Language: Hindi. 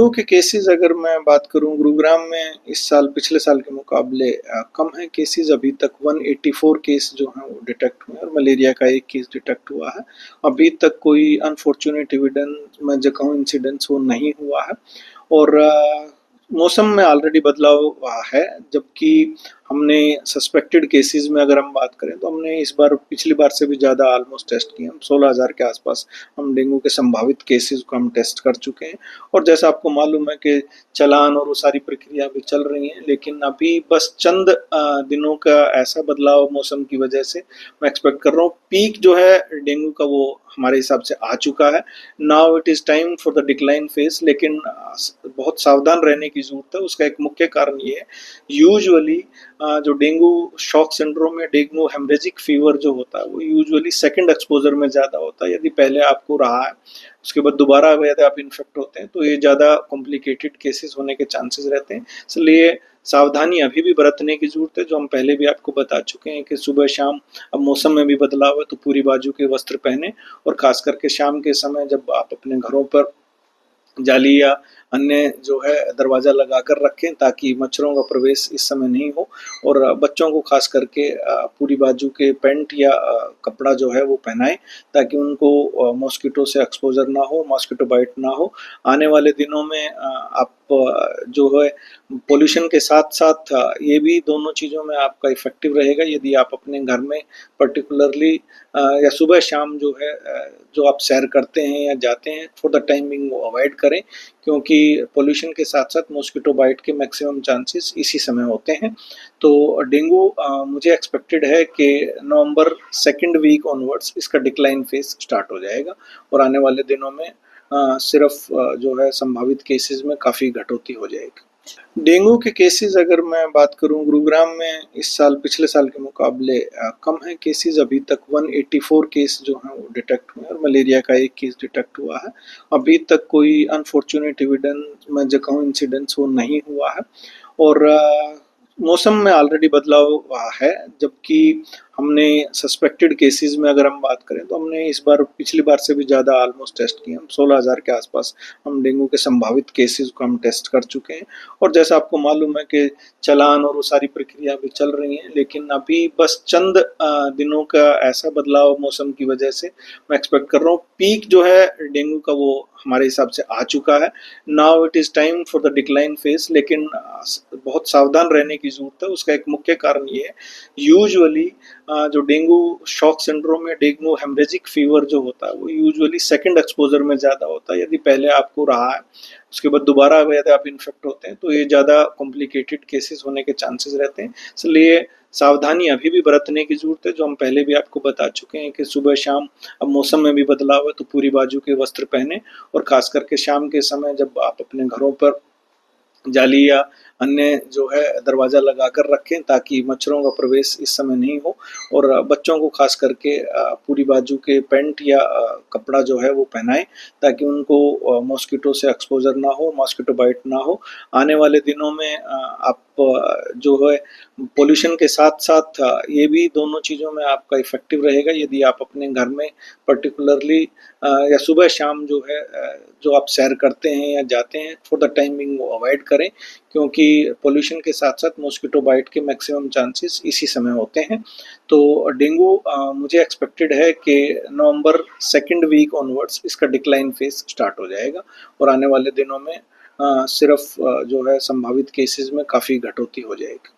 डेंगू के केसेस अगर मैं बात करूं, गुरुग्राम में इस साल पिछले साल के मुकाबले कम है केसेस। अभी तक 184 केस जो हैं वो डिटेक्ट हुए और मलेरिया का एक केस डिटेक्ट हुआ है। अभी तक कोई अनफॉर्चुनेट एविडेंस मैं जो कहूँ इंसिडेंट्स वो नहीं हुआ है। और मौसम में ऑलरेडी बदलाव हुआ है, जबकि हमने सस्पेक्टेड केसेस में अगर हम बात करें तो हमने इस बार पिछली बार से भी ज़्यादा ऑलमोस्ट टेस्ट किए। हम 16,000 के आसपास हम डेंगू के संभावित केसेस को हम टेस्ट कर चुके हैं। और जैसा आपको मालूम है कि चालान और वो सारी प्रक्रिया भी चल रही हैं, लेकिन अभी बस चंद दिनों का ऐसा बदलाव मौसम की वजह से मैं एक्सपेक्ट कर रहा हूँ। पीक जो है डेंगू का वो हमारे हिसाब से आ चुका है। Now it is time for the decline phase, लेकिन बहुत सावधान रहने की ज़रूरत है। उसका एक मुख्य कारण ये है, यूजुअली जो डेंगू शॉक सिंड्रोम या डेंगू हेमरेजिक फीवर जो होता है वो यूजुअली सेकंड एक्सपोजर में ज़्यादा होता है। यदि पहले आपको रहा है उसके बाद दोबारा यदि आप इन्फेक्ट होते हैं तो ये ज़्यादा कॉम्प्लिकेटेड केसेस होने के चांसेस रहते हैं। इसलिए सावधानी अभी भी बरतने की ज़रूरत है, जो हम पहले भी आपको बता चुके हैं कि सुबह शाम अब मौसम में भी बदलाव है तो पूरी बाजू के वस्त्र पहने, और ख़ास करके शाम के समय जब आप अपने घरों पर जाली या अन्य जो है दरवाज़ा लगा कर रखें ताकि मच्छरों का प्रवेश इस समय नहीं हो। और बच्चों को खास करके पूरी बाजू के पैंट या कपड़ा जो है वो पहनाएं ताकि उनको मॉस्किटो से एक्सपोजर ना हो, मॉस्किटो बाइट ना हो। आने वाले दिनों में आप जो है पोल्यूशन के साथ साथ ये भी दोनों चीज़ों में आपका इफेक्टिव रहेगा यदि आप अपने घर में पर्टिकुलरली या सुबह शाम जो है जो आप सैर करते हैं या जाते हैं फॉर द टाइम बिंग वो अवॉइड करें, क्योंकि पोल्यूशन के साथ साथ मॉस्किटो बाइट के मैक्सिमम चांसेस इसी समय होते हैं। तो डेंगू मुझे एक्सपेक्टेड है कि नवंबर सेकंड वीक ऑनवर्ड्स इसका डिक्लाइन फेज स्टार्ट हो जाएगा और आने वाले दिनों में सिर्फ जो है संभावित केसेस में काफ़ी घटोती हो जाएगी। डेंगू के केसेस अगर मैं बात करूं, गुरुग्राम में इस साल पिछले साल के मुकाबले कम है केसेस। अभी तक 184 केस जो हैं वो डिटेक्ट हुए और मलेरिया का एक केस डिटेक्ट हुआ है। अभी तक कोई अनफॉर्चुनेट एविडेंस मैं जो कहूँ इंसिडेंट्स वो नहीं हुआ है। और मौसम में ऑलरेडी बदलाव हुआ है, जबकि हमने सस्पेक्टेड केसेस में अगर हम बात करें तो हमने इस बार पिछली बार से भी ज़्यादा ऑलमोस्ट टेस्ट किए। हम 16,000 के आसपास हम डेंगू के संभावित केसेस को हम टेस्ट कर चुके हैं। और जैसा आपको मालूम है कि चालान और वो सारी प्रक्रिया भी चल रही हैं, लेकिन अभी बस चंद दिनों का ऐसा बदलाव मौसम की वजह से मैं एक्सपेक्ट कर रहा हूँ। पीक जो है डेंगू का वो हमारे हिसाब से आ चुका है। Now it is time for the decline phase, लेकिन बहुत सावधान रहने की ज़रूरत है। उसका एक मुख्य कारण ये है, यूजुअली जो डेंगू शॉक सिंड्रोम या डेंगू हेमरेजिक फीवर जो होता है वो यूजुअली सेकंड एक्सपोजर में ज़्यादा होता है। यदि पहले आपको रहा है उसके बाद दोबारा यदि आप इन्फेक्ट होते हैं तो ये ज़्यादा कॉम्प्लिकेटेड केसेस होने के चांसेस रहते हैं। इसलिए सावधानी अभी भी बरतने की ज़रूरत है, जो हम पहले भी आपको बता चुके हैं कि सुबह शाम अब मौसम में भी बदलाव है तो पूरी बाजू के वस्त्र पहने, और ख़ास करके शाम के समय जब आप अपने घरों पर जाली या अन्य जो है दरवाज़ा लगा कर रखें ताकि मच्छरों का प्रवेश इस समय नहीं हो। और बच्चों को खास करके पूरी बाजू के पैंट या कपड़ा जो है वो पहनाएं ताकि उनको मॉस्किटो से एक्सपोजर ना हो, मॉस्किटो बाइट ना हो। आने वाले दिनों में आप जो है पोल्यूशन के साथ साथ ये भी दोनों चीज़ों में आपका इफेक्टिव रहेगा यदि आप अपने घर में पर्टिकुलरली या सुबह शाम जो है जो आप सैर करते हैं या जाते हैं फॉर द टाइम बिंग वो अवॉइड करें, क्योंकि पोल्यूशन के साथ साथ मॉस्किटो बाइट के मैक्सिमम चांसेस इसी समय होते हैं। तो डेंगू मुझे एक्सपेक्टेड है कि नवंबर सेकंड वीक ऑनवर्ड्स इसका डिक्लाइन फेज स्टार्ट हो जाएगा और आने वाले दिनों में सिर्फ जो है संभावित केसेस में काफ़ी घटोती हो जाएगी।